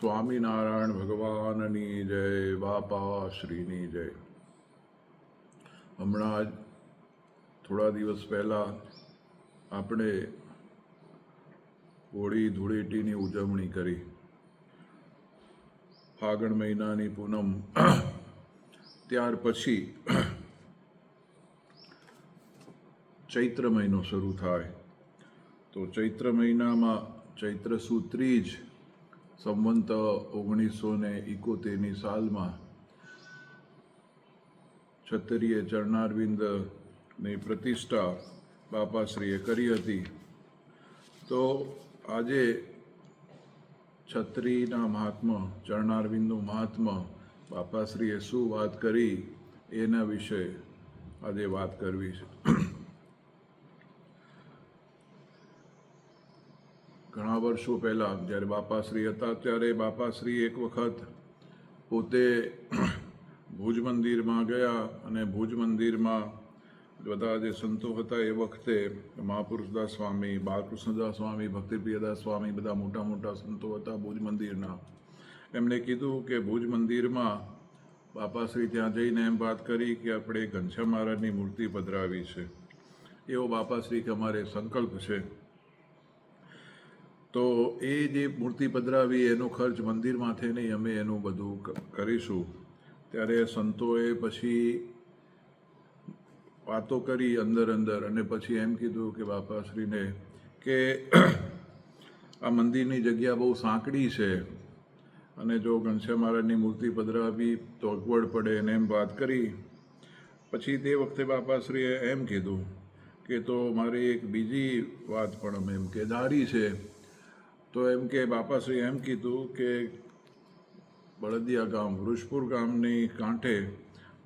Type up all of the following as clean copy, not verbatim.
સ્વામિનારાયણ ભગવાનની જય, બાપા શ્રીની જય. હમણાં જ થોડા દિવસ પહેલાં આપણે હોળી ધૂળેટીની ઉજવણી કરી. ફાગણ મહિનાની પૂનમ ત્યાર પછી ચૈત્ર મહિનો શરૂ થાય. તો ચૈત્ર મહિનામાં ચૈત્ર સુદ ત્રીજ સંવંત 1971ની સાલમાં ક્ષત્રિય ચરણારવિંદની પ્રતિષ્ઠા બાપાશ્રીએ કરી હતી. તો આજે છત્રીના મહાત્મા, ચરણારવિંદનું મહાત્મા, બાપાશ્રીએ શું વાત કરી એના વિશે આજે વાત કરવી છે. ઘણા વર્ષો પહેલાં જ્યારે બાપાશ્રી હતા ત્યારે બાપાશ્રી એક વખત પોતે ભુજ મંદિરમાં ગયા અને ભુજ મંદિરમાં બધા જે સંતો હતા એ વખતે મહાપુરુષદાસ સ્વામી, બાલકૃષ્ણદાસ સ્વામી, ભક્તિપ્રિયદાસ સ્વામી, બધા મોટા મોટા સંતો હતા ભુજ મંદિરના. એમણે કીધું કે ભુજ મંદિરમાં બાપાશ્રી ત્યાં જઈને એમ વાત કરી કે આપણે ઘનશ્યામ મહારાજની મૂર્તિ પધરાવી છે. એવો બાપાશ્રી કે અમારે સંકલ્પ છે. તો એ જે મૂર્તિ પધરાવી એનો ખર્ચ મંદિરમાંથી નહીં, અમે એનું બધું કરીશું. ત્યારે સંતોએ પછી વાતો કરી અંદર અને પછી એમ કીધું કે બાપાશ્રીને કે આ મંદિરની જગ્યા બહુ સાંકડી છે અને જો ઘનશ્યામ મહારાજની મૂર્તિ પધરાવી તો અગવડ પડે એને એમ વાત કરી. પછી તે વખતે બાપાશ્રીએ એમ કીધું કે તો મારી એક બીજી વાત પણ અમે એમ કે ધારી છે. તો એમ કે બાપાશ્રીએ એમ કીધું કે બળદિયા ગામ, વૃષપુર ગામની કાંઠે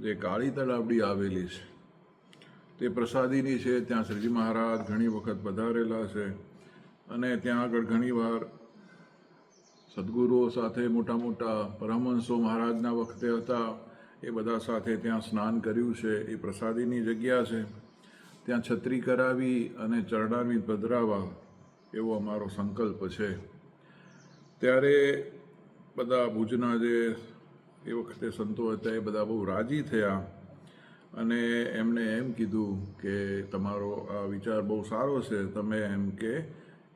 જે કાળી તલાવડી આવેલી છે તે પ્રસાદીની છે. ત્યાં શ્રીજી મહારાજ ઘણી વખત પધારેલા છે અને ત્યાં આગળ ઘણીવાર સદગુરુઓ સાથે મોટા મોટા પરમહંસો મહારાજના વખતે હતા એ બધા સાથે ત્યાં સ્નાન કર્યું છે. એ પ્રસાદીની જગ્યા છે. ત્યાં છત્રી કરાવી અને ચરણારવિંદ પધરાવા એવો અમારો સંકલ્પ છે. ત્યારે બધા ભુજના જે એ વખતે સંતો હતા એ બધા બહુ રાજી થયા અને એમણે એમ કીધું કે તમારો આ વિચાર બહુ સારો છે, તમે એમ કે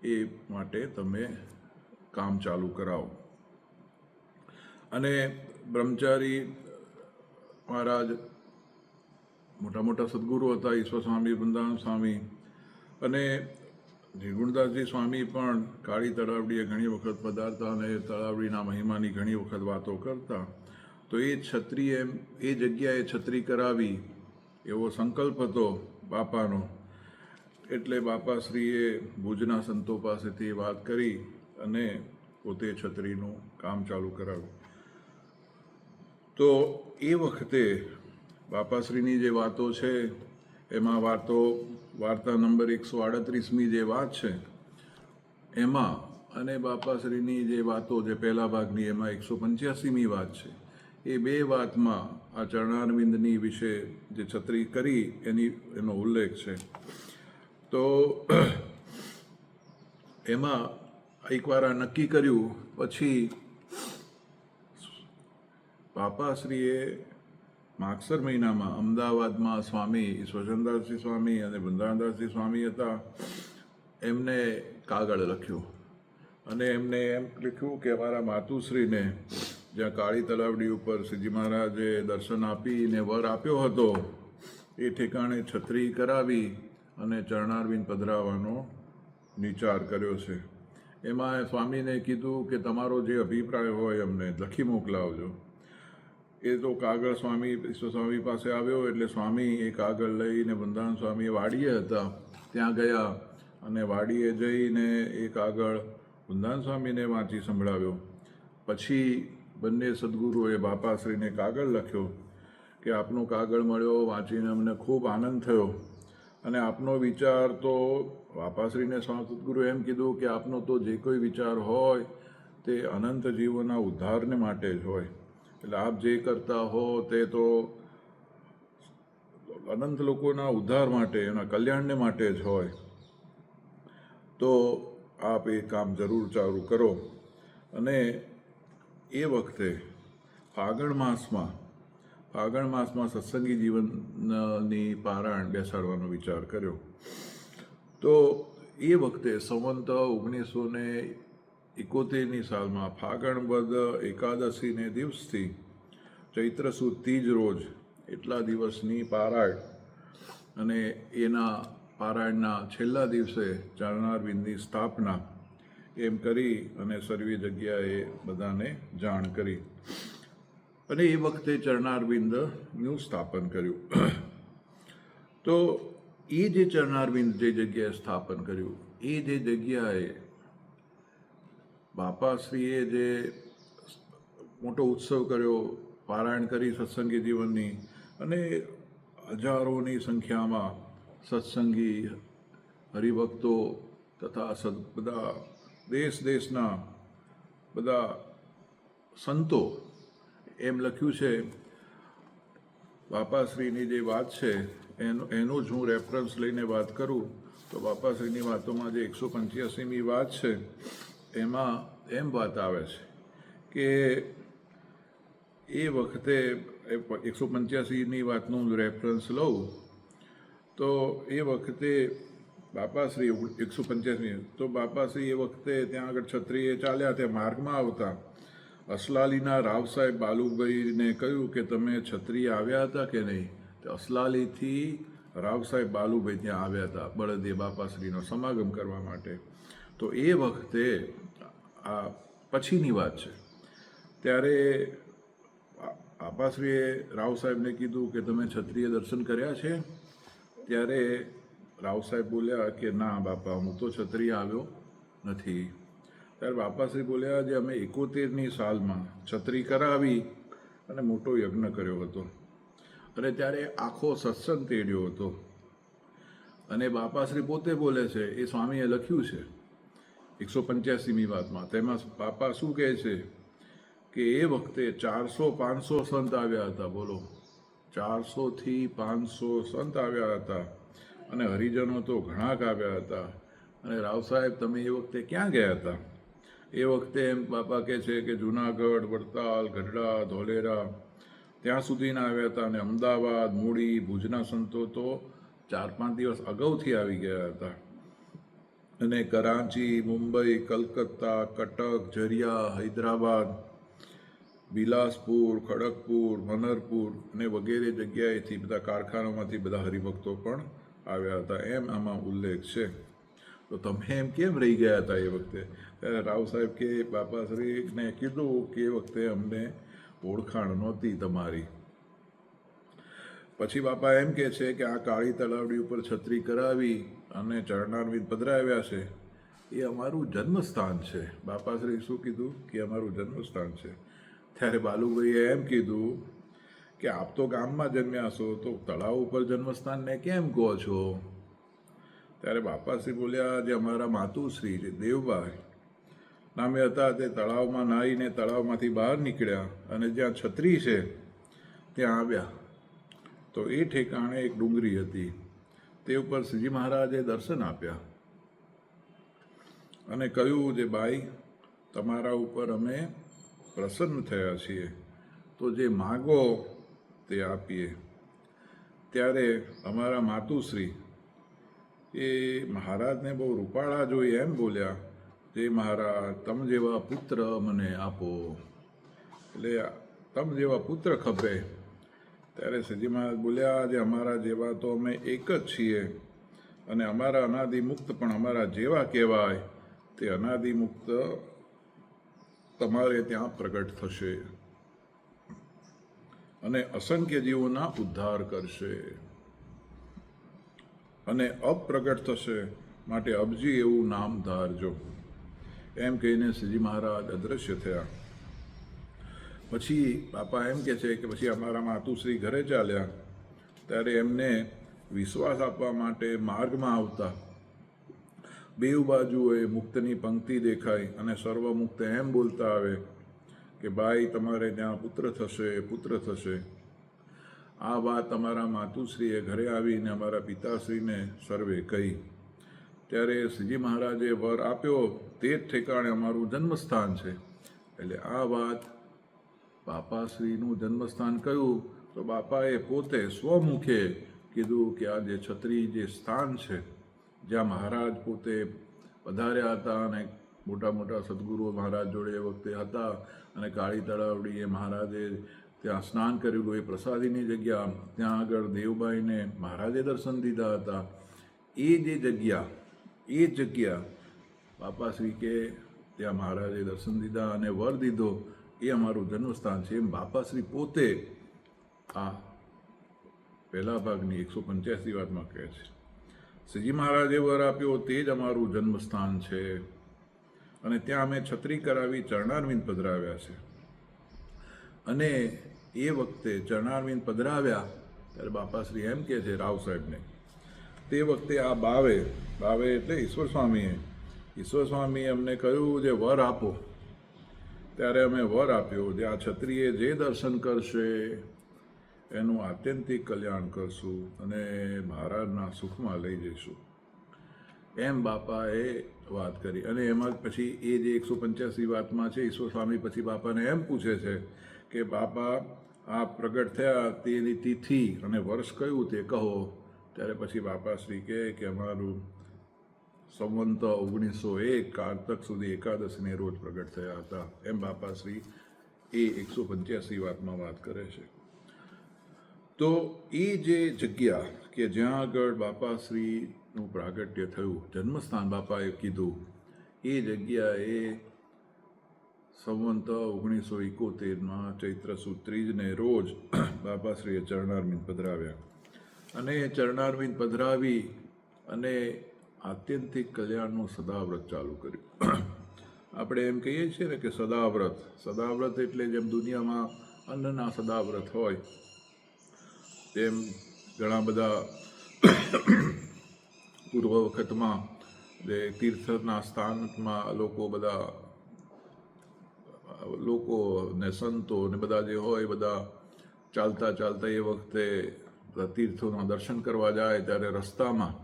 એ માટે તમે કામ ચાલુ કરાવો. અને બ્રહ્મચારી મહારાજ મોટા મોટા સદગુરુ હતા, ઈશ્વર સ્વામી, વૃંદાવન સ્વામી અને નિર્ગુણદાસજી સ્વામી પણ કાળી તળાવડીએ ઘણી વખત પધારતા અને તળાવડીના મહિમાની ઘણી વખત વાતો કરતા. તો એ છત્રીએ એ જગ્યાએ છત્રી કરાવી એવો સંકલ્પ હતો બાપાનો. એટલે બાપાશ્રીએ ભુજના સંતો પાસેથી વાત કરી અને પોતે છત્રીનું કામ ચાલુ કરાવ્યું. તો એ વખતે બાપાશ્રીની જે વાતો છે એમાં વાર્તા નંબર 138મી જે વાત છે એમાં અને બાપાશ્રીની જે વાતો જે પહેલા ભાગની એમાં 185મી વાત છે. એ બે વાતમાં આ ચરણારવિંદની વિશે જે છત્રી કરી એનો ઉલ્લેખ છે. તો એમાં એકવાર આ નક્કી કર્યું પછી બાપાશ્રીએ માગસર મહિનામાં અમદાવાદમાં સ્વામી ઈશ્વરચંદ્રદાસજી સ્વામી અને વૃંદાવનદાસજી સ્વામી હતા. એમને કાગળ લખ્યું અને એમને એમ લખ્યું કે અમારા માતુશ્રીને જ્યાં કાળી તલાવડી ઉપર શ્રીજી મહારાજે દર્શન આપીને વર આપ્યો હતો એ ઠેકાણે છત્રી કરાવી અને ચરણારવિંદ પધરાવવાનો વિચાર કર્યો છે. એમાં સ્વામીને કીધું કે તમારો જે અભિપ્રાય હોય અમને લખી મોકલાવજો. એ તો કાગળ સ્વામી ઈશ્વર સ્વામી પાસે આવ્યો એટલે સ્વામી એ કાગળ લઈને વૃંદાવન સ્વામી વાડીએ હતા ત્યાં ગયા અને વાડીએ જઈને એ કાગળ વૃંદાવન સ્વામીને વાંચી સંભળાવ્યો. પછી બંને સદગુરુઓએ બાપાશ્રીને કાગળ લખ્યો કે આપનો કાગળ મળ્યો, વાંચીને અમને ખૂબ આનંદ થયો અને આપનો વિચાર તો બાપાશ્રીને સદગુરુએ એમ કીધું કે આપનો તો જે કોઈ વિચાર હોય તે અનંત જીવોના ઉદ્ધારને માટે જ હોય. એટલે આપ જે કરતા હો તે તો અનંત લોકોના ઉદ્ધાર માટે, એના કલ્યાણને માટે જ હોય. તો આપ એ કામ જરૂર ચાલુ કરો. અને એ વખતે ફાગણ માસમાં સત્સંગી જીવનની પારાયણ બેસાડવાનો વિચાર કર્યો. તો એ વખતે સંવંત 1971ની સાલમાં ફાગણ વદ એકાદશીને દિવસથી ચૈત્ર સુદ ત્રીજ રોજ એટલા દિવસની પારાયણ અને એના પારાયણના છેલ્લા દિવસે ચરણારવિંદની સ્થાપના એમ કરી અને સર્વે જગ્યાએ બધાને જાણ કરી અને એ વખતે ચરણારવિંદનું સ્થાપન કર્યું. તો એ જે ચરણારવિંદ જે જગ્યાએ સ્થાપન કર્યું એ જે જગ્યાએ બાપાશ્રીએ જે મોટો ઉત્સવ કર્યો, પારાયણ કરી સત્સંગી જીવનની, અને હજારોની સંખ્યામાં સત્સંગી હરિભક્તો તથા બધા દેશના બધા સંતો, એમ લખ્યું છે બાપાશ્રીની જે વાત છે એનું જ હું રેફરન્સ લઈને વાત કરું તો બાપાશ્રીની વાતોમાં જે 185મી વાત છે એમાં એમ વાત આવે છે કે એ વખતે 185ની વાતનું રેફરન્સ લઉં તો એ વખતે બાપાશ્રી 185 તો બાપાશ્રી એ વખતે ત્યાં આગળ છત્રીએ ચાલ્યા, ત્યાં માર્ગમાં આવતા અસલાલીના રાવ સાહેબ બાલુભાઈને કહ્યું કે તમે છત્રીએ આવ્યા હતા કે નહીં? તો અસલાલીથી રાવ સાહેબ બાલુભાઈ ત્યાં આવ્યા હતા બળદે બાપાશ્રીનો સમાગમ કરવા માટે. તો એ વખતે આ પછીની વાત છે, ત્યારે બાપાશ્રીએ રાવ સાહેબને કીધું કે તમે છત્રીએ દર્શન કર્યા છે? ત્યારે રાવ સાહેબ બોલ્યા કે ના બાપા, હું તો છત્રીએ આવ્યો નથી. ત્યારે બાપાશ્રી બોલ્યા જે અમે 71ની સાલમાં છત્રી કરાવી અને મોટો યજ્ઞ કર્યો હતો અને ત્યારે આખો સત્સંગ તેડ્યો હતો. અને બાપાશ્રી પોતે બોલે છે, એ સ્વામીએ લખ્યું છે 185મી વાતમાં, તેમાં બાપા શું કહે છે કે એ વખતે 400-500 સંત આવ્યા હતા. બોલો, 400થી 500 સંત આવ્યા હતા અને હરિજનો તો ઘણા આવ્યા હતા. અને રાવ સાહેબ તમે એ વખતે ક્યાં ગયા હતા? એ વખતે એમ બાપા કહે છે કે જુનાગઢ, વડતાલ, ગઢડા, ધોલેરા ત્યાં સુધીના આવ્યા હતા અને અમદાવાદ, મૂડી, ભુજના સંતો તો 4-5 દિવસ અગાઉથી આવી ગયા હતા. અને કરાંચી, મુંબઈ, કલકત્તા, કટક, ઝરિયા, હૈદરાબાદ, બિલાસપુર, ખડગપુર, મનરપુર અને વગેરે જગ્યાએથી બધા કારખાનામાંથી બધા હરિભક્તો પણ આવ્યા હતા, એમ આમાં ઉલ્લેખ છે. તો તમે એમ કેમ રહી ગયા હતા એ વખતે? ત્યારે રાવ સાહેબ કે બાપાશ્રીને કીધું કે એ વખતે અમને ઓળખાણ નહોતી તમારી. પછી બાપા એમ કહે છે કે આ કાળી તલાવડી ઉપર છત્રી કરાવી અને ચરણારવિંદ પધરાવ્યા છે એ અમારું જન્મસ્થાન છે. બાપાશ્રી શું કીધું કે અમારું જન્મસ્થાન છે. ત્યારે બાલુભાઈએ એમ કીધું કે આપ તો ગામમાં જન્મ્યા છો તો તળાવ ઉપર જન્મસ્થાનને કેમ કહો છો? ત્યારે બાપાશ્રી બોલ્યા જે અમારા માતુશ્રી જે દેવભાઈ નામે હતા તે તળાવમાં નાહીને તળાવમાંથી બહાર નીકળ્યા અને જ્યાં છત્રી છે ત્યાં આવ્યા. તો એ ઠેકાણે એક ડુંગરી હતી, તે ઉપર શ્રીજી મહારાજે દર્શન આપ્યા અને કહ્યું જે બાઈ તમારા ઉપર અમે પ્રસન્ન થયા છીએ, તો જે માગો તે આપીએ. ત્યારે અમારા માતુશ્રી એ મહારાજને બહુ રૂપાળા જોઈ એમ બોલ્યા જે મહારાજ તમ જેવા પુત્ર મને આપો, એટલે તમ જેવા પુત્ર ખપે. ત્યારે શ્રીજી મહારાજ બોલ્યા જે અમારા જેવા તો અમે એક જ છીએ અને અમારા અનાદિમુક્ત પણ અમારા જેવા કહેવાય, તે અનાદિમુક્ત તમારે ત્યાં પ્રગટ થશે અને અસંખ્ય જીવોના ઉદ્ધાર કરશે અને અપ્રગટ થશે, માટે અબજી એવું નામ ધારજો. એમ કહીને શ્રીજી મહારાજ અદૃશ્ય થયા. પછી બાપા એમ કહે છે કે પછી અમારા માતુશ્રી ઘરે ચાલ્યા, ત્યારે એમને વિશ્વાસ આપવા માટે માર્ગમાં આવતા બેઉ બાજુએ મુક્તની પંક્તિ દેખાય અને સર્વમુક્ત એમ બોલતા આવે કે ભાઈ તમારે ત્યાં પુત્ર થશે, પુત્ર થશે. આ વાત અમારા માતુશ્રીએ ઘરે આવીને અમારા પિતાશ્રીને સર્વે કહી. ત્યારે શ્રીજી મહારાજે વર આપ્યો તે જ ઠેકાણે અમારું જન્મસ્થાન છે. એટલે આ વાત બાપાશ્રીનું જન્મસ્થાન કયું તો બાપાએ પોતે સ્વમુખે કીધું કે આ જે છત્રી જે સ્થાન છે જ્યાં મહારાજ પોતે પધાર્યા હતા અને મોટા મોટા સદગુરુઓ મહારાજ જોડે એ વખતે હતા અને કાળી તળાવડી એ મહારાજે ત્યાં સ્નાન કરેલું એ પ્રસાદીની જગ્યા, ત્યાં આગળ દેવબાઈને મહારાજે દર્શન દીધા હતા. એ જગ્યા બાપાશ્રી કે ત્યાં મહારાજે દર્શન દીધા અને વર દીધો, એ અમારું જન્મસ્થાન છે. એમ બાપાશ્રી પોતે આ પહેલા ભાગની 185 વાતમાં કહે છે. શ્રીજી મહારાજે વર આપ્યો તે જ અમારું જન્મસ્થાન છે અને ત્યાં અમે છત્રી કરાવી ચરણારવિંદ પધરાવ્યા છે. અને એ વખતે ચરણારવિંદ પધરાવ્યા ત્યારે બાપાશ્રી એમ કહે છે રાવ સાહેબને, તે વખતે આ બાવે એટલે ઈશ્વર સ્વામીએ અમને કહ્યું જે વર આપો, ત્યારે અમે વર આપ્યો જે આ છત્રીએ જે દર્શન કરશે એનું આત્યંતિક કલ્યાણ કરશું અને મહારાજના સુખમાં લઈ જઈશું. એમ બાપાએ વાત કરી. અને એમાં પછી એ જે 185 વાતમાં છે, ઈશ્વર સ્વામી પછી બાપાને એમ પૂછે છે કે બાપા આ પ્રગટ થયા તેની તિથિ અને વર્ષ કયું તે કહો. ત્યારે પછી બાપાશ્રી કહે કે અમારું સંવંત 1901 કારતક સુધી એકાદશીને રોજ પ્રગટ થયા હતા. એમ બાપાશ્રી એ 185 વાતમાં વાત કરે છે. તો એ જે જગ્યા કે જ્યાં આગળ બાપાશ્રીનું પ્રાગટ્ય થયું, જન્મસ્થાન બાપાએ કીધું, એ જગ્યાએ સંવંત 1971માં ચૈત્ર સુદ ત્રીજને રોજ બાપાશ્રીએ ચરણારવિંદ પધરાવ્યા અને ચરણારવિંદ પધરાવી અને આત્યંતિક કલ્યાણનું સદાવ્રત ચાલુ કર્યું. આપણે એમ કહીએ છીએ ને કે સદાવ્રત એટલે જેમ દુનિયામાં અન્નના સદાવ્રત હોય તેમ ઘણા બધા પૂર્વ વખતમાં જે તીર્થના સ્થાનમાં લોકો ને સંતો ને બધા જે હોય બધા ચાલતા એ વખતે બધા તીર્થોના દર્શન કરવા જાય ત્યારે રસ્તામાં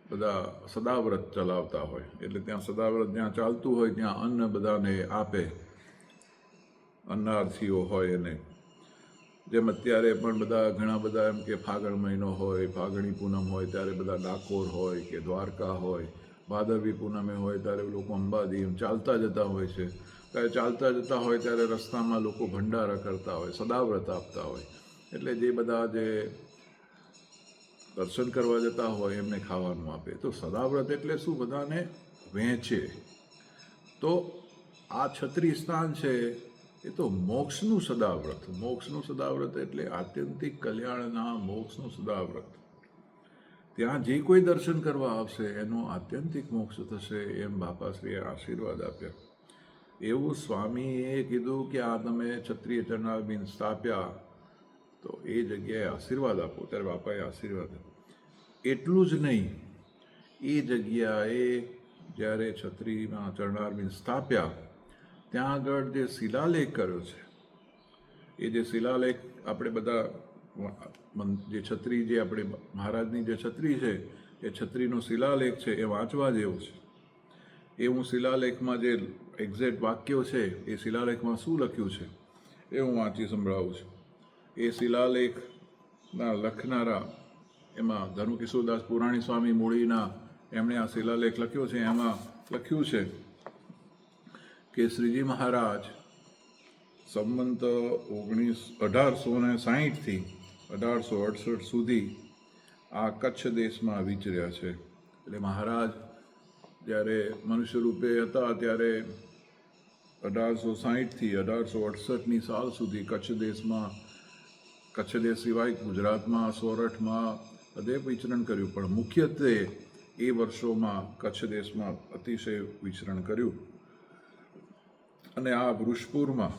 બધા સદાવ્રત ચલાવતા હોય. એટલે ત્યાં સદાવ્રત જ્યાં ચાલતું હોય ત્યાં અન્ન બધાને આપે, અન્નાર્થીઓ હોય એને. જેમ અત્યારે પણ ઘણા બધા એમ કે ફાગણ મહિનો હોય, ફાગણી પૂનમ હોય ત્યારે બધા ડાકોર હોય કે દ્વારકા હોય, ભાદરવી પૂનમે હોય ત્યારે લોકો અંબાજી ચાલતા જતા હોય છે. ત્યારે ચાલતા જતા હોય ત્યારે રસ્તામાં લોકો ભંડારા કરતા હોય, સદાવ્રત આપતા હોય. એટલે જે બધા જે દર્શન કરવા જતા હોય એમને ખાવાનું આપે. તો સદાવ્રત એટલે શું? બધાને વહેંચે. તો આ છત્રી સ્થાન છે એ તો મોક્ષનું સદાવ્રત એટલે આત્યંતિક કલ્યાણના મોક્ષનું સદાવ્રત. ત્યાં જે કોઈ દર્શન કરવા આવશે એનો આત્યંતિક મોક્ષ થશે, એમ બાપાશ્રીએ આશીર્વાદ આપ્યા. એવું સ્વામીએ કીધું કે આ તમે ક્ષત્રિય ચરણારવિંદ સ્થાપ્યા તો એ જગ્યાએ આશીર્વાદ આપો. ત્યારે બાપાએ આશીર્વાદ આપ્યો. એટલું જ નહીં, એ જગ્યાએ જ્યારે ક્ષત્રિયમાં ચરણારવિંદ સ્થાપ્યા ત્યાં આગળ જે શિલાલેખ કર્યો છે, એ જે શિલાલેખ આપણે બધા જે છત્રી જે આપણે મહારાજની જે છત્રી છે એ છત્રીનો શિલાલેખ છે એ વાંચવા જેવો છે. એ હું શિલાલેખમાં જે એક્ઝેક્ટ વાક્યો છે એ શિલાલેખમાં શું લખ્યું છે એ હું વાંચી સંભળાવું છું. એ શિલાલેખના લખનારા એમાં ધનુકિશોરદાસ પુરાણી સ્વામી મૂળીના એમણે આ શિલાલેખ લખ્યો છે. એમાં લખ્યું છે કે શ્રીજી મહારાજ સંવંત 1860થી 1868 સુધી આ કચ્છ દેશમાં વિચર્યા છે. એટલે મહારાજ જ્યારે મનુષ્ય રૂપે હતા ત્યારે 1860થી 1868ની સાલ સુધી કચ્છ દેશ સિવાય ગુજરાતમાં, સોરઠમાં બધે વિચરણ કર્યું. પણ મુખ્યત્વે એ વર્ષોમાં કચ્છ દેશમાં અતિશય વિચરણ કર્યું. અને આ વૃષપુરમાં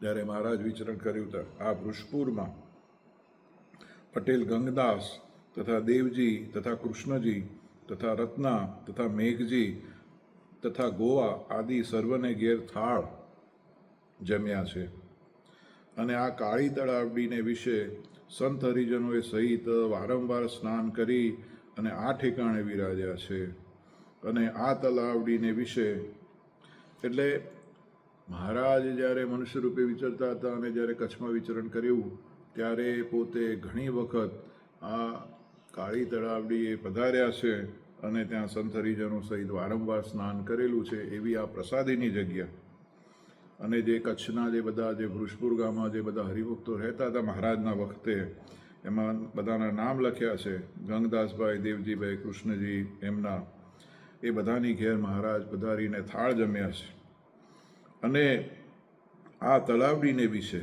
જ્યારે મહારાજ વિચરણ કર્યું હતું, આ વૃષપુરમાં પટેલ ગંગદાસ તથા દેવજી તથા કૃષ્ણજી તથા રત્ના તથા મેઘજી તથા ગોવા આદિ સર્વને ઘેર થાળ જમ્યા છે. અને આ કાળી તળાવડીને વિશે સંત હરિજનોએ સહિત વારંવાર સ્નાન કરી અને આ ઠેકાણે વિરાજ્યા છે. અને આ તલાવડીને વિશે એટલે મહારાજ જ્યારે મનુષ્ય રૂપે વિચરતા હતા અને જ્યારે કચ્છમાં વિચરણ કર્યું ત્યારે પોતે ઘણી વખત આ કાળી તળાવડીએ પધાર્યા છે અને ત્યાં સંત હરિજનો સહિત વારંવાર સ્નાન કરેલું છે. એવી આ પ્રસાદીની જગ્યા અને જે કચ્છના જે બધા જે વૃષપુર ગામમાં જે બધા હરિભક્તો રહેતા હતા મહારાજના વખતે, એમાં બધાના નામ લખ્યા છે. ગંગદાસભાઈ, દેવજીભાઈ, કૃષ્ણજી, એમના એ બધાની ઘેર મહારાજ પધારીને થાળ જમ્યા છે. અને આ તલાવડીને વિશે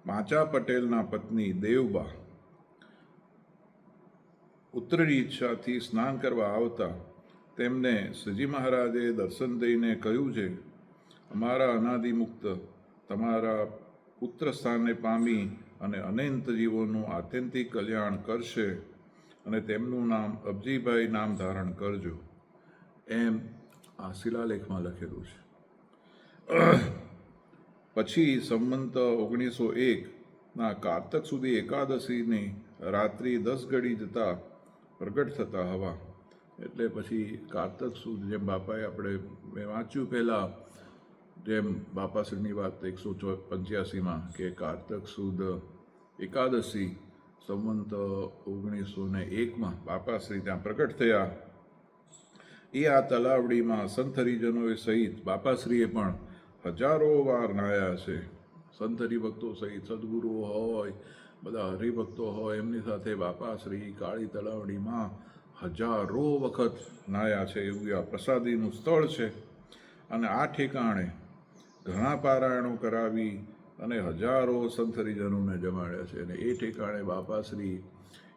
પાંચા પટેલના પત્ની દેવબા પુત્રની ઈચ્છાથી સ્નાન કરવા આવતા તેમને શ્રીજી મહારાજે દર્શન દઈને કહ્યું છે, અમારા અનાદિમુક્ત તમારા પુત્ર સ્થાનને પામી અને અનંત જીવોનું આત્યંતિક કલ્યાણ કરશે અને તેમનું નામ અબજીભાઈ નામ ધારણ કરજો, એમ આ શિલાલેખમાં લખેલું છે. પછી સંવંત 1901ના કારતક સુધી એકાદશીની રાત્રિ 10 ઘડી જતા પ્રગટ થતા હવા, એટલે પછી કારતક સુદ જેમ બાપાએ આપણે મેં વાંચ્યું પહેલાં, જેમ બાપાશ્રીની વાત 185માં કે કારતક સુદ એકાદશી સંવંત 1901માં બાપાશ્રી ત્યાં પ્રગટ થયા. એ આ તલાવડીમાં સંત હરિજનોએ સહિત બાપાશ્રીએ પણ હજારો વાર નાહ્યા છે. સંત હરિભક્તો સહિત સદગુરુઓ હોય, બધા હરિભક્તો હોય, એમની સાથે બાપાશ્રી કાળી તલાવડીમાં હજારો વખત નાહ્યા છે. એવું આ પ્રસાદીનું સ્થળ છે. અને આ ઠેકાણે ઘણા પારાયણો કરાવી અને હજારો સંત હરિજનોને જમાડ્યા છે. અને એ ઠેકાણે બાપાશ્રી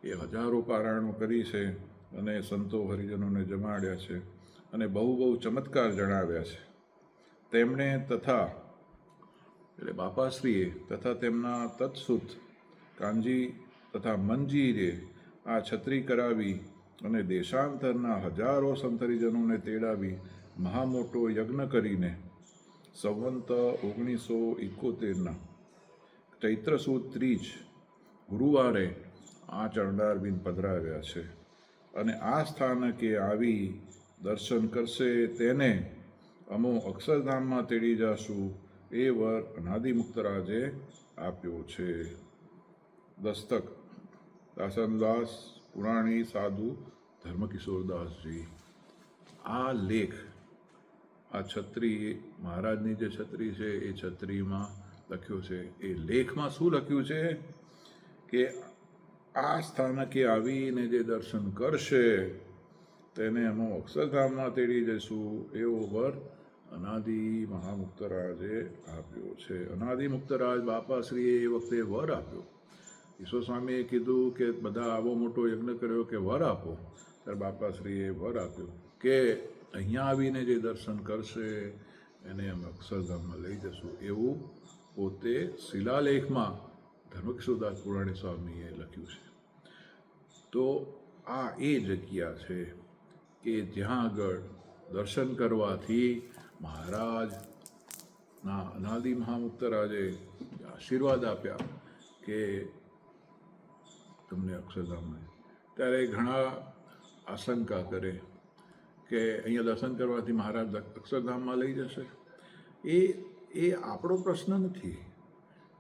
એ હજારો પારાયણો કરી છે અને સંતો હરિજનોને જમાડ્યા છે અને બહુ બહુ ચમત્કાર જણાવ્યા છે. તેમણે તથા એટલે બાપાશ્રીએ તથા તેમના તત્સુત કાનજી તથા મનજીરે આ છત્રી કરાવી અને દેશાંતરના હજારો સંત હરિજનોને તેડાવી મહામોટો યજ્ઞ કરીને સંવંત 1971ના ચૈત્ર સુદ 30 ગુરુવારે આ ચરણારવિંદ પધરાવ્યા છે. અને આ સ્થાનકે આવી દર્શન કરશે તેને અમો અક્ષરધામમાં તેડી જાશું, એ વર અનાદિમુક્તરાજે આપ્યો છે. દસ્તક દાસનદાસ પુરાણી સાધુ ધર્મકિશોરદાસજી. આ લેખ, આ છત્રી મહારાજની જે છત્રી છે એ છત્રીમાં લખ્યો છે. એ લેખમાં શું લખ્યું છે કે આ સ્થાનકે આવીને જે દર્શન કરશે તેને અમે અક્ષરધામમાં તેડી જઈશું, એવો વર અનાદિ મહામુક્તરાજે આપ્યો છે. અનાદિ મુક્તરાજ બાપાશ્રીએ એ વખતે વર આપ્યો. ઈશ્વર સ્વામીએ કીધું કે બધા આવો મોટો યજ્ઞ કર્યો કે વર આપો, ત્યારે બાપાશ્રીએ વર આપ્યો કે અહીંયા આવીને જે દર્શન કરશે એને અમે અક્ષરધામમાં લઈ જશું. એવું પોતે શિલાલેખમાં ધર્મકિશોરદાસ પુરાણી સ્વામીએ લખ્યું છે. તો આ એ જગ્યા છે કે જ્યાં આગળ દર્શન કરવાથી મહારાજના અનાદિ મહામુક્તરાજે આશીર્વાદ આપ્યા કે તમને અક્ષરધામમાં. ત્યારે ઘણા આશંકા કરે કે અહીંયા દર્શન કરવાથી મહારાજ અક્ષરધામમાં લઈ જશે. એ આપણો પ્રશ્ન નથી.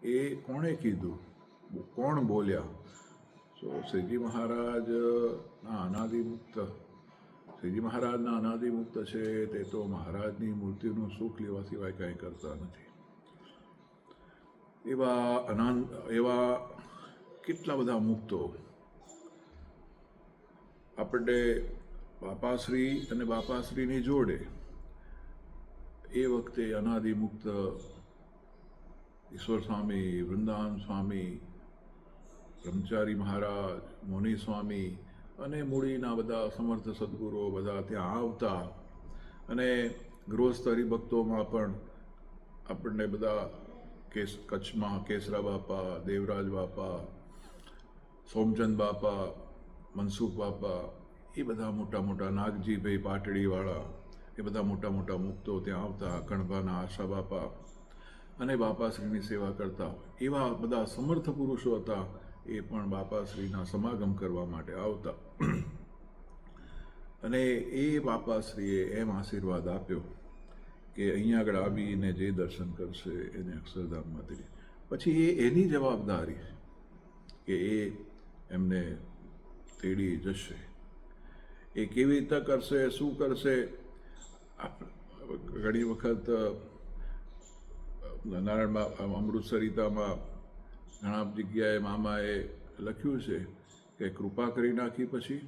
એ કોણે કીધું, કોણ બોલ્યા? તો શ્રીજી મહારાજના અનાદિમુક્ત, શ્રીજી મહારાજના અનાદિમુક્ત છે તે તો મહારાજની મૂર્તિનું સુખ લેવા સિવાય કાંઈ કરતા નથી. એવા કેટલા બધા મુક્તો આપણે બાપાશ્રી અને બાપાશ્રીની જોડે એ વખતે અનાદિમુક્ત ઈશ્વર સ્વામી, વૃંદાવન સ્વામી, બ્રહ્મચારી મહારાજ, મુનિ સ્વામી અને મૂળીના બધા સમર્થ સદગુરુઓ બધા ત્યાં આવતા. અને ગૃહસ્થ હરિભક્તોમાં પણ આપણને બધા કચ્છમાં કેસરા બાપા, દેવરાજ બાપા, સોમચંદ બાપા, મનસુખ બાપા, એ બધા મોટા મોટા, નાગજીભાઈ પાટડીવાળા, એ બધા મોટા મોટા મુક્તો ત્યાં આવતા. કણભાના આશા બાપા અને બાપાશ્રીની સેવા કરતા એવા બધા સમર્થ પુરુષો હતા. એ પણ બાપાશ્રીના સમાગમ કરવા માટે આવતા. અને એ બાપાશ્રીએ એમ આશીર્વાદ આપ્યો કે અહીંયા આગળ આવીને જે દર્શન કરશે એને અક્ષરધામમાં તેડી. પછી એની જવાબદારી કે એ એમને તેડી જશે. એ કેવી રીતે કરશે, શું કરશે? ઘણી વખત નારાયણમાં અમૃતસરિતામાં ઘણા જગ્યાએ મામાએ લખ્યું છે કે કૃપા કરી નાખી પછી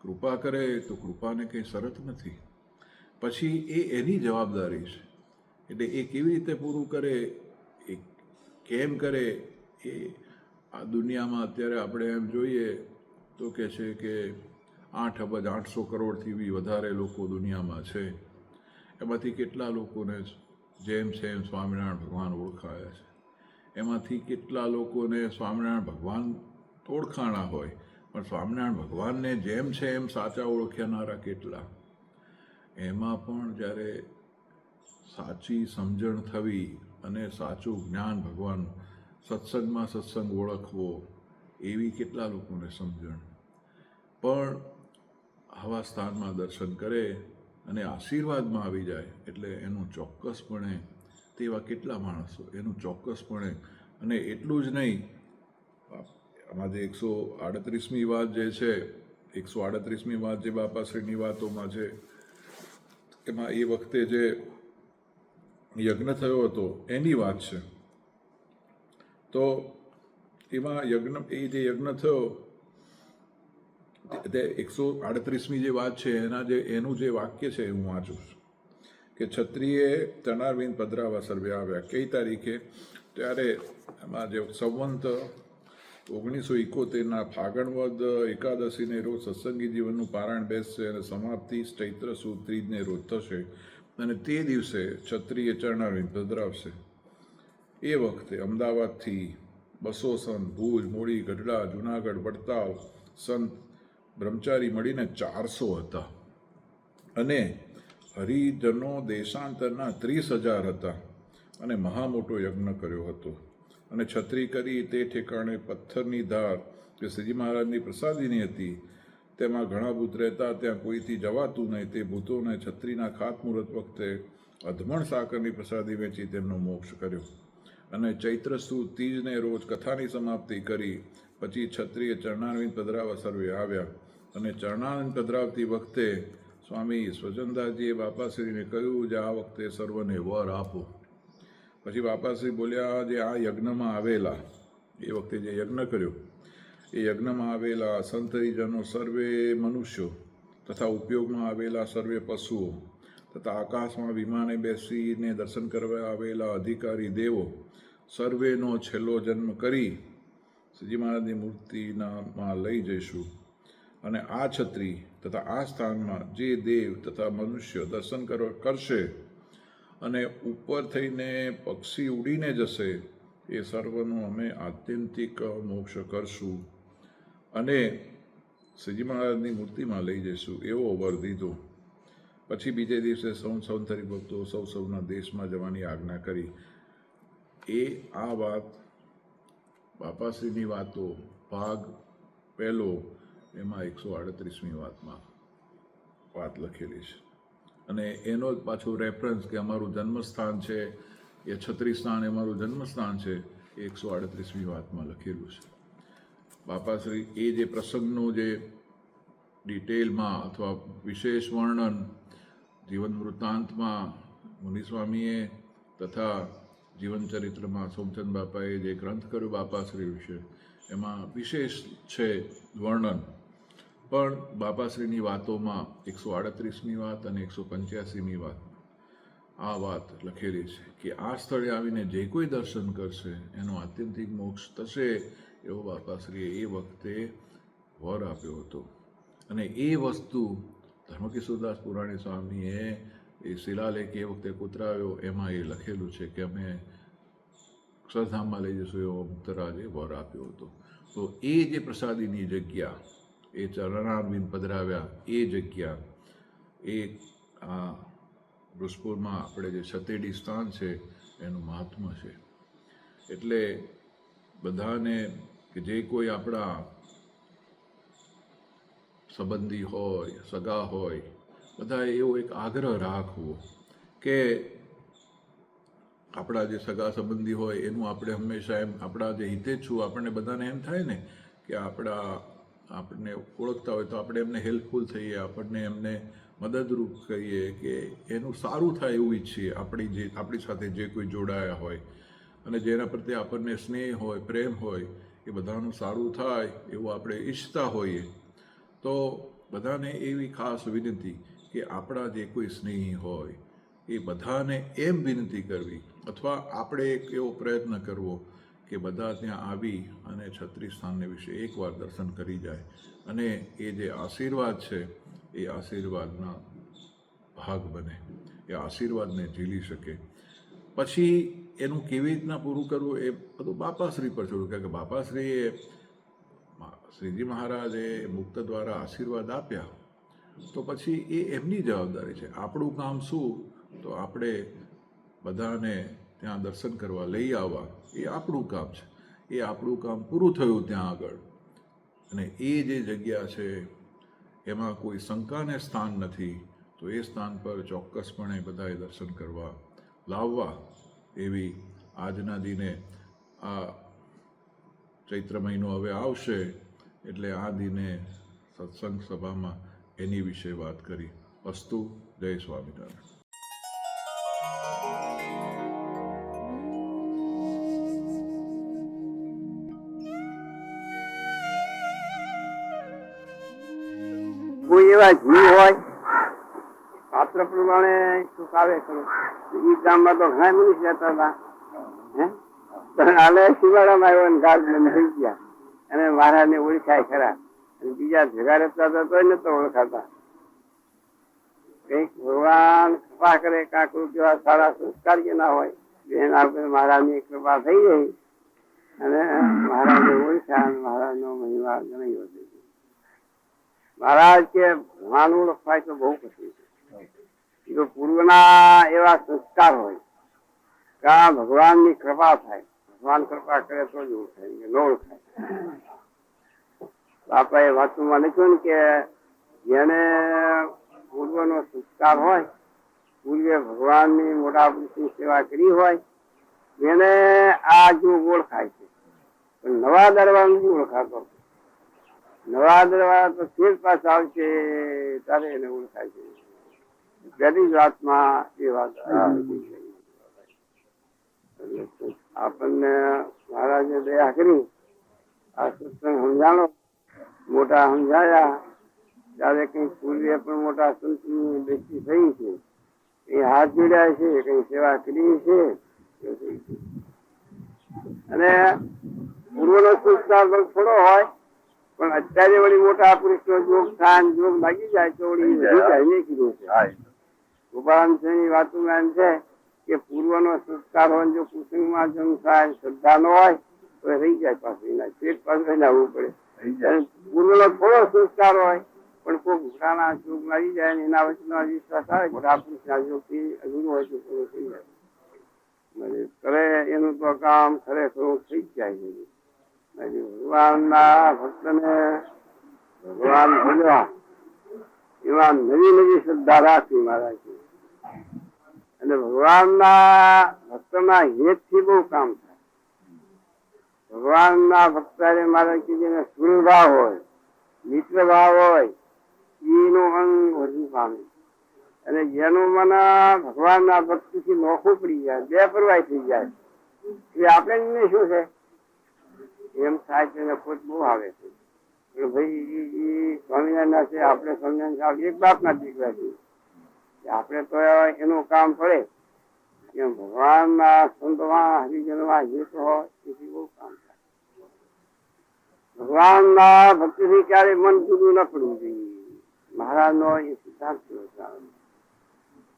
કૃપા કરે તો કૃપાને કંઈ શરત નથી. પછી એની જવાબદારી છે. એટલે એ કેવી રીતે પૂરું કરે, એ કેમ કરે, એ આ દુનિયામાં અત્યારે આપણે એમ જોઈએ તો કે છે કે 8,800,000,000 બી વધારે લોકો દુનિયામાં છે. એમાંથી કેટલા લોકોને જેમ સ્વામિનારાયણ ભગવાન ઓળખાયા છે? એમાંથી કેટલા લોકોને સ્વામિનારાયણ ભગવાન ઓળખાણા હોય પણ સ્વામિનારાયણ ભગવાનને જેમ છે એમ સાચા ઓળખનારા કેટલા? એમાં પણ જ્યારે સાચી સમજણ થવી અને સાચું જ્ઞાન ભગવાન, સત્સંગમાં સત્સંગ ઓળખવો, એવી કેટલા લોકોને સમજણ. પણ આવા સ્થાનમાં દર્શન કરે અને આશીર્વાદમાં આવી જાય એટલે એનું ચોક્કસપણે, તેવા કેટલા માણસો એનું ચોક્કસપણે. અને એટલું જ નહીં, આમાં જે 138મી વાત જે છે, 138મી વાત જે બાપાશ્રીની વાતોમાં છે, એમાં એ વખતે જે યજ્ઞ થયો હતો એની વાત છે. તો એમાં એ જે યજ્ઞ થયો તે 138મી જે વાત છે એનું જે વાક્ય છે હું વાંચું છું કે ક્ષત્રિયે ચરણારવિંદ પધરાવા સર્વે આવ્યા. કઈ તારીખે? ત્યારે એમાં જે સંવંત 1971 ફાગણ વદ એકાદશીને રોજ સત્સંગી જીવનનું પારાયણ બેસશે અને સમાપ્તિ ચૈત્ર સુદ ત્રીજને રોજ થશે અને તે દિવસે ક્ષત્રિય ચરણારવિંદ પધરાવશે. એ વખતે અમદાવાદથી 200 સંત, ભુજ, મૂળી, ગઢડા, જુનાગઢ, વડતાલ સંત બ્રહ્મચારી મળીને 400 હતા અને હરિજનો દેશાંતરના 30,000 હતા અને મહા મોટો યજ્ઞ કર્યો હતો. અને છત્રી કરી તે ઠેકાણે પથ્થરની ધાર જે શ્રીજી મહારાજની પ્રસાદીની હતી તેમાં ઘણા ભૂત રહેતા, ત્યાં કોઈથી જવાતું નહીં. તે ભૂતોને છત્રીના ખાતમુહૂર્ત વખતે અધમણ સાકરની પ્રસાદી વેચી તેમનો મોક્ષ કર્યો. અને ચૈત્ર સુદ તીજને રોજ કથાની સમાપ્તિ કરી પછી ક્ષત્રિય ચરણારવિંદ પધરાવા સર્વે આવ્યા. અને ચરણારવિંદ પધરાવતી વખતે સ્વામી સ્વજનદાસજીએ બાપાશ્રીને કહ્યું જે આ વખતે સર્વને વર આપો. પછી બાપાશ્રી બોલ્યા જે આ યજ્ઞમાં આવેલા, એ વખતે જે યજ્ઞ કર્યો એ યજ્ઞમાં આવેલા સંત હરિજનો સર્વે મનુષ્યો તથા ઉપયોગમાં આવેલા સર્વે પશુઓ તથા આકાશમાં વિમાને બેસીને દર્શન કરવા આવેલા અધિકારી દેવો સર્વેનો છેલ્લો જન્મ કરી શ્રીજી મહારાજની મૂર્તિમાં લઈ જઈશું. અને આ છત્રી તથા આ સ્થાનમાં જે દેવ તથા મનુષ્ય દર્શન કરશે અને ઉપર થઈને પક્ષી ઉડીને જશે એ સર્વનો અમે આત્યંતિક મોક્ષ કરશું અને શ્રીજી મહારાજની મૂર્તિમાં લઈ જઈશું એવો વર દીધો. પછી બીજે દિવસે સૌંથરી ભક્તો સૌના દેશમાં જવાની આજ્ઞા કરી. એ આ વાત બાપાશ્રીની વાતો ભાગ પહેલો એમાં 138મી વાતમાં વાત લખેલી છે. અને એનો જ પાછો રેફરન્સ કે અમારું જન્મસ્થાન છે એ છત્રી સ્થાન એ અમારું જન્મસ્થાન છે એ 138મી વાતમાં લખેલું છે. બાપાશ્રી એ જે પ્રસંગનું જે ડિટેલમાં અથવા વિશેષ વર્ણન જીવન વૃત્તાંતમાં મુનિસ્વામીએ તથા જીવનચરિત્રમાં સોમચંદ બાપાએ જે ગ્રંથ કર્યો બાપાશ્રી વિશે એમાં વિશેષ છે વર્ણન. પણ બાપાશ્રીની વાતોમાં 138મી વાત અને 185મી વાત આ વાત લખેલી છે કે આ સ્થળે આવીને જે કોઈ દર્શન કરશે એનો આત્યંતિક મોક્ષ થશે એવો બાપાશ્રીએ એ વખતે વર આપ્યો હતો. અને એ વસ્તુ ધર્મકિશોરદાસ પુરાણી સ્વામીએ એ શિલાલેખ એ વખતે કોતરાવ્યો એમાં એ લખેલું છે કે અમે અક્ષરધામમાં લઈ જઈશું એવો મુક્તરાજે વર આપ્યો હતો. તો એ જે પ્રસાદીની જગ્યા એ ચરણારવિંદ પધરાવ્યા એ જગ્યા એ આ વૃષપુરમાં આપણે જે છતેડી સ્થાન છે એનું મહાત્મ્ય છે. એટલે બધાને કે જે કોઈ આપણા સંબંધી હોય સગા હોય બધાએ એવો એક આગ્રહ રાખવો કે આપણા જે સગા સંબંધી હોય એનું આપણે હંમેશા એમ આપણા જે હિતેચ્છુ આપણને બધાને એમ થાય ને કે આપણને ઓળખતા હોય તો આપણે એમને હેલ્પફુલ થઈએ, આપણને એમને મદદરૂપ કરીએ, કે એનું સારું થાય એવું ઈચ્છીએ. આપણી સાથે જે કોઈ જોડાયા હોય અને જેના પ્રત્યે આપણને સ્નેહ હોય, પ્રેમ હોય, એ બધાનું સારું થાય એવું આપણે ઈચ્છતા હોઈએ. તો બધાને એવી ખાસ વિનંતી કે આપણા જે કોઈ સ્નેહી હોય એ બધાને એમ વિનંતી કરવી, અથવા આપણે એક એવો પ્રયત્ન કરવો કે બધા ત્યાં આવી અને છત્રી સ્થાનને વિશે એકવાર દર્શન કરી જાય અને એ જે આશીર્વાદ છે એ આશીર્વાદના ભાગ બને, એ આશીર્વાદને ઝીલી શકે. પછી એનું કેવી રીતના પૂરું કરવું એ બધું બાપાશ્રી પર છોડ્યું, કારણ કે બાપાશ્રીએ શ્રીજી મહારાજે મુક્ત દ્વારા આશીર્વાદ આપ્યા, તો પછી એ એમની જવાબદારી છે. આપણું કામ શું? તો આપણે બધાને ત્યાં દર્શન કરવા લઈ આવવા, એ આપણું કામ છે. એ આપણું કામ પૂરું થયું ત્યાં આગળ, અને એ જે જગ્યા છે એમાં કોઈ શંકાને સ્થાન નથી, તો એ સ્થાન પર ચોક્કસપણે બધાએ દર્શન કરવા લાવવા એવી આજના દિને, આ ચૈત્ર મહિનો હવે આવશે એટલે આ દિને સત્સંગ સભામાં એની વિશે વાત કરી. અસ્તુ. જય સ્વામિનારાયણ. કોઈ એવા જીવ હોય પાત્ર પ્રમાણે સુખ આવે ખરું. એ ગામમાં તો ઘણા મનુષ્ય રહેતા હતા, હાલે શિવાડામાં આવ્યો ને ગાળ બંધ થઈ ગયા, અને મહારાજને ઓળખાય ખરા, અને બીજા ભેગા રહેતા હતા તો નતો ઓળખાતા. કઈક ભગવાન કૃપા કરે, કાંક જેવા સારા સંસ્કાર કે ના હોય, એના ઉપર મહારાજની કૃપા થઈ ગઈ અને મહારાજને ઓળખ્યા, મહારાજનો મહિમા ઘણી વધે. મહારાજ કે ભગવાન ઓળખાય તો બહુ કઠિન છે. જો પૂર્વના એવા સંસ્કાર હોય કે આ ભગવાનની કૃપા થાય, ભગવાન કૃપા કરે તો જ ઓળખાય, ન ઓળખાય. બાપાએ વાતમાં લખ્યું ને કે જેને પૂર્વનો સંસ્કાર હોય, પૂર્વે ભગવાનની મોટા પુરુષની સેવા કરી હોય, એને આ જો ઓળખાય છે. પણ નવા દરબાર નથી ઓળખાતો. નવા દરબાર તો ફેર પાસ આવશે ત્યારે એને ઓળખાય છે. પહેલી જ વાતમાં એ વાત આપણને મહારાજે દયા કરી, આ સત્સંગ સમજાણો, મોટા સમજાયા. ત્યારે કઈ પૂર્વે પણ મોટા સંતની દ્રષ્ટિ થઈ છે, એ હાથ જોડ્યા છે, કઈ સેવા કરી છે, અને પૂર્વનો સંસ્કાર થોડો હોય પણ અત્યારે વળી મોટા પુરુષનો જોગ થાય, જોગ લાગી જાય તો વળી વધી જાય. નહીં કીધું છે ગોપાલની વાતોમાં એમ છે કે પૂર્વનો સંસ્કાર હોય, જો કુસુમમાં જન્મ થાય, શ્રદ્ધા ન હોય તો રહી જાય, પાછું એના પેટ પાછું આવવું પડે. પૂર્વનો થોડો સંસ્કાર હોય પણ કોઈ ઘોડાના જોગ લાગી જાય, એના વચનો વિશ્વાસ આવે, મોટા પુરુષના જોગથી અધૂરું હોય તો પૂરું થઈ જાય. કરે એનું તો કામ ખરેખર થઈ જ જાય છે. ભગવાનના ભક્તને ભગવાન ભજવા એવા નવી નવી શ્રદ્ધા રાખવી મહારાજ. અને ભગવાનના ભક્તના હેતથી બહુ કામ થાય. ભગવાનના ભક્ત મહારાજ કે જેને સુર ભાવ હોય, મિત્ર ભાવ હોય, એનું અંગ વધુ પામે. અને જેનું મન ભગવાનના ભક્તિથી નોખું પડી જાય, બે પરવાય થઈ જાય, એ આપણે શું છે એમ થાય છે. ખોટ બહુ આવે છે કે ભાઈ સ્વામિનારાયણ છે, આપણે સ્વામિનારાયણ એક બાપ ના દીકરા છીએ, આપણે તો એનું કામ પડે એમ ભગવાનના સંતમાં હરિજનમાં હિત હોય એથી બહુ કામ થાય. ભગવાનના ભક્તિથી ક્યારેય મન જુદું ન પડવું જોઈએ. મહારાજનો એ સિદ્ધાંત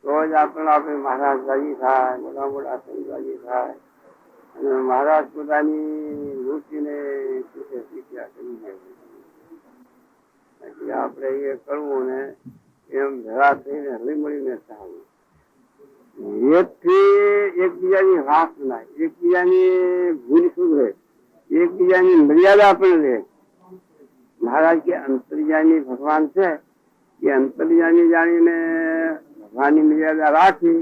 તો જ આપણે મહારાજ રાજી થાય, મોટા મોટા સંત રાજી થાય. અને મહારાજ પોતાની મૂર્તિને શીખ્યા કરી જાય. આપણે એ કરવું ને એમ ભેળા થઈને હળી મળીને ચાલવું. એકબીજાની વાત ના, એકબીજાની ભૂલ સુધરે, એકબીજાની મર્યાદા પણ રહે. મહારાજ કે અંતર્યામી ભગવાન છે, એ અંતર્યામી જાણીને ભગવાનની મર્યાદા રાખી